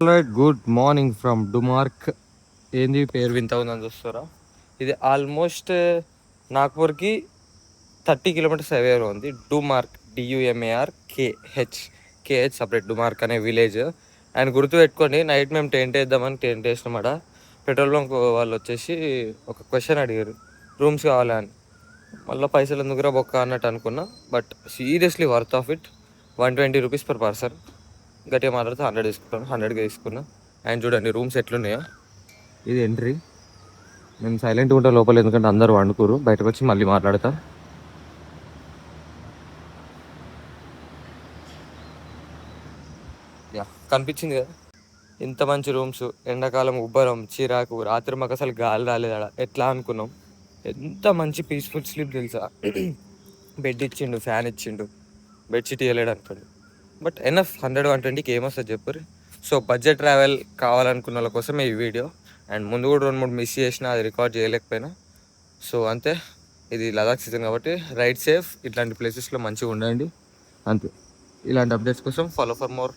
Good morning from డుమార్క్. ఏంది పేరు వింత ఉందని చూస్తారా? ఇది ఆల్మోస్ట్ నాగ్పూర్కి 30 కిలోమీటర్స్ అవేలో ఉంది. డుమార్క్, DUMAR KH సపరేట్ డుమార్క్ అనే విలేజ్. అండ్ గుర్తుపెట్టుకోండి, నైట్ మేము టెంట్ వేద్దామని టెంట్ వేసినామట. పెట్రోల్ బంక్ వాళ్ళు వచ్చేసి ఒక క్వశ్చన్ అడిగారు, రూమ్స్ కావాలా అని. మళ్ళీ పైసలు ఎందుకురా బొక్క అన్నట్టు అనుకున్నా. But seriously worth of it. 120 rupees per person. గట్టిగా మాట్లాడితే 100 తీసుకుంటాను, 100కి తీసుకున్నా. అండ్ చూడండి రూమ్స్ ఎట్లున్నాయో. ఇది ఎంట్రీ. నేను సైలెంట్గా ఉంటా లోపల, ఎందుకంటే అందరూ వండుకోరు. బయటకు వచ్చి మళ్ళీ మాట్లాడతా. యా, కనిపించింది కదా ఇంత మంచి రూమ్స్. ఎండాకాలం ఉబ్బరం చిరాకు, రాత్రి మాకు అసలు గాలి రాలేదు ఆడ. ఎట్లా అనుకున్నాం. ఎంత మంచి పీస్ఫుల్ స్లీప్ తెలుసా. బెడ్ ఇచ్చిండు, ఫ్యాన్ ఇచ్చిండు, బెడ్షీట్ ఇవ్వలేడు అనుకోండి. బట్ ఎనఫ్ 100-120కి ఏమొస్తుంది చెప్పరు. సో బడ్జెట్ ట్రావెల్ కావాలనుకున్న వాళ్ళ కోసమే ఈ వీడియో. అండ్ ముందు కూడా 2-3 మిస్ చేసినా, అది రికార్డ్ చేయలేకపోయినా. సో అంతే, ఇది లదాఖ్ సీజన్ కాబట్టి రైడ్ సేఫ్. ఇట్లాంటి ప్లేసెస్లో మంచిగా ఉండండి అంతే. ఇలాంటి అప్డేట్స్ కోసం ఫాలో ఫర్ మోర్.